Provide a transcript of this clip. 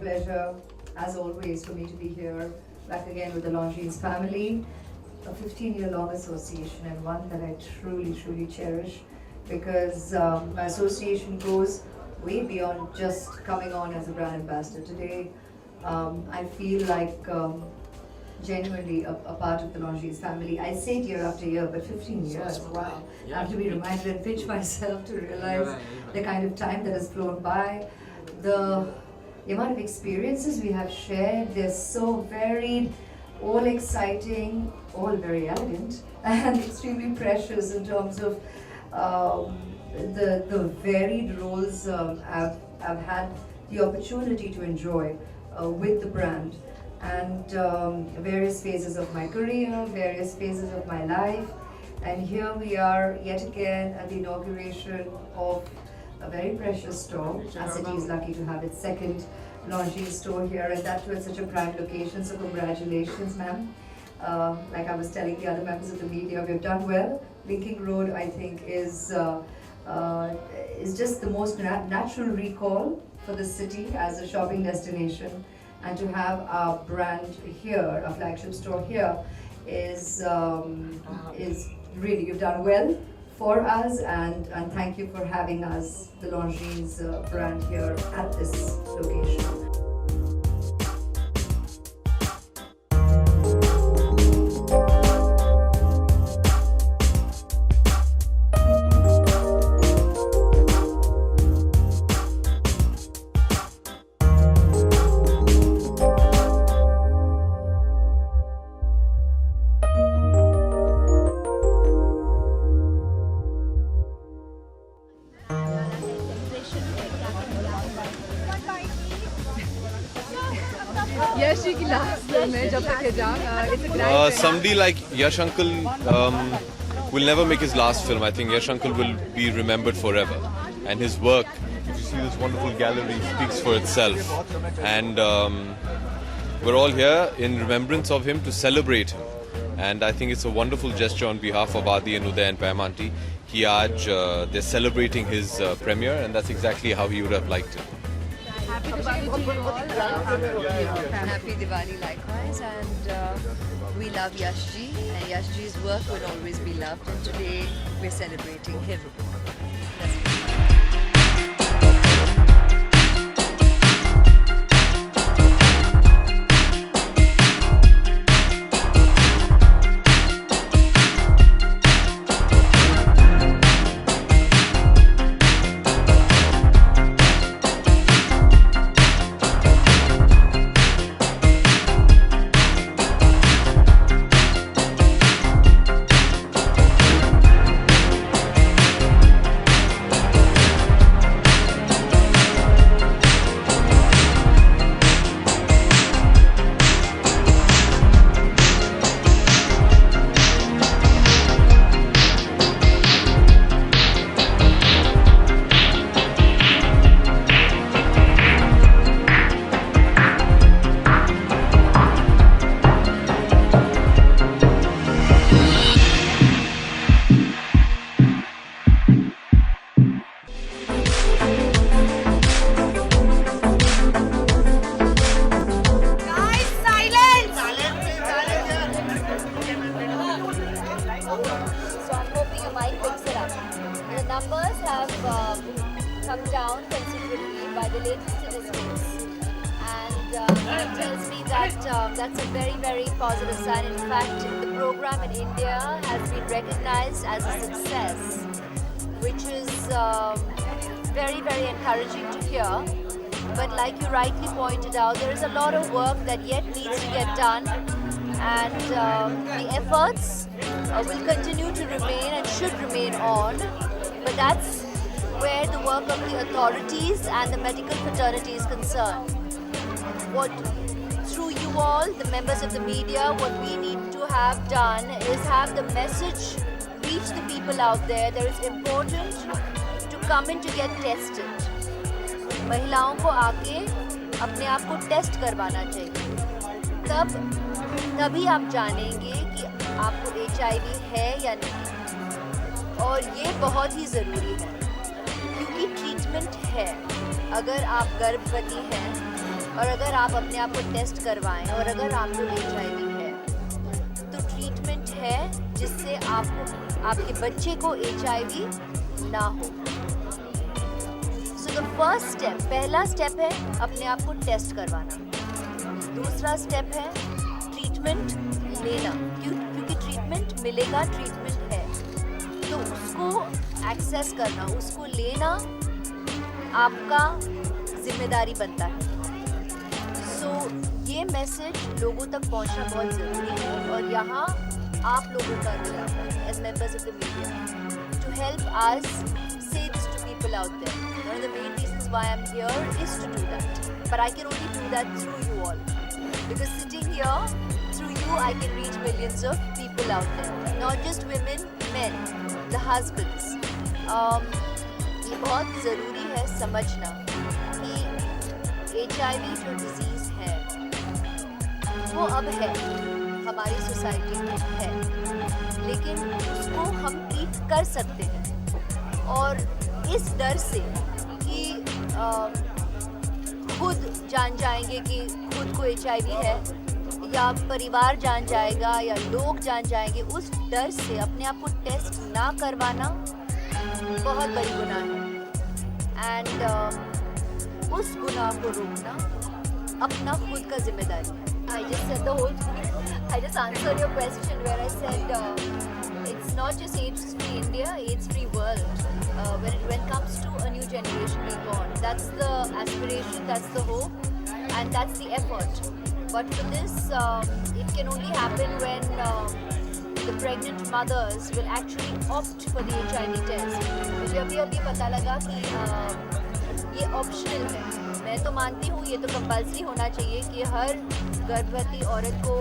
pleasure, as always, for me to be here, back again with the Longines family. A 15-year long association, and one that I truly cherish, because my association goes way beyond just coming on as a brand ambassador. Today, I feel like genuinely a part of the Longines family. I say it year after year, but 15 years, wow. I have to be reminded and pinch myself to realize the kind of time that has flown by. The amount of experiences we have shared, they're so varied, all exciting, all very elegant, and extremely precious in terms of the varied roles I've had the opportunity to enjoy with the brand, and various phases of my career, various phases of my life. And here we are yet again at the inauguration of a very precious store. Our city is lucky to have its second Longines store here, and that too at such a prime location. So congratulations, ma'am. Like I was telling the other members of the media, we've done well. Linking Road, I think, is just the most natural recall for the city as a shopping destination, and to have our brand here, our flagship store here, is really, you've done well for us, and thank you for having us, the Longines brand, here at this location. Yash ji की last film है जब तक है जान. It's a grand Somebody like Yash Uncle will never make his last film. I think Yash Uncle will be remembered forever, and his work, if you see this wonderful gallery, speaks for itself. And we're all here in remembrance of him to celebrate him. And I think it's a wonderful gesture on behalf of Adi and Uday and Paimanti. Ki aaj they're celebrating his premiere, and that's exactly how he would have liked it. Happy Diwali to you all. Happy Diwali likewise, and we love Yash ji, and Yash ji's work will always be loved, and today we're celebrating him. The numbers have come down considerably by the latest statistics, and that tells me that that's a very positive sign. In fact, the program in India has been recognized as a success, which is very encouraging to hear. But like you rightly pointed out, there is a lot of work that yet needs to get done, and the efforts will continue to remain and should remain on. But that's where the work of the authorities and the medical fraternity is concerned. Through you all, the members of the media, what we need to have done is have the message reach the people out there that it's important to come in to get tested. महिलाओं को आके अपने आप को test करवाना चाहिए. तभी आप जानेंगे कि आपको HIV है या नहीं. और ये बहुत ही ज़रूरी है, क्योंकि ट्रीटमेंट है. अगर आप गर्भवती हैं और अगर आप अपने आप को टेस्ट करवाएं और अगर आपको HIV है तो ट्रीटमेंट है जिससे आपको आपके बच्चे को HIV ना हो। सो द फर्स्ट स्टेप, पहला स्टेप है अपने आप को टेस्ट करवाना। दूसरा स्टेप है ट्रीटमेंट लेना, क्योंकि ट्रीटमेंट मिलेगा, ट्रीटमेंट है तो उसको एक्सेस करना, उसको लेना आपका जिम्मेदारी बनता है। सो ये मैसेज लोगों तक पहुंचना बहुत ज़रूरी है और यहाँ आप लोगों का रोल आता है as members of the media to help us say this to people out there. One of the main reasons why I'm here is to do that. But I can only do that through you all. Because sitting here, through you, I can reach millions of people out there. Not just women, men, the husbands. ये बहुत ज़रूरी है समझना कि HIV जो disease है वो अब है, हमारी सोसाइटी में है, लेकिन उसको हम ट्रीट कर सकते हैं। और इस डर से कि खुद जान जाएंगे कि खुद को HIV है या परिवार जान जाएगा या लोग जान जाएंगे, उस डर से अपने आप को टेस्ट ना करवाना बहुत बड़ी गुनाह है। एंड उस गुनाह को रोकना अपना खुद का जिम्मेदारी है। I just said the whole thing. I just answered your question where I said it's not just AIDS-free India, AIDS-free world. When it comes to a new generation being born, that's the aspiration, that's the hope, and that's the effort. But for this, it can only happen when the pregnant mothers will actually opt for the HIV test. मुझे अभी पता लगा कि ये optional है। मैं तो मानती हूँ ये तो कंपल्सरी होना चाहिए कि हर गर्भवती औरत को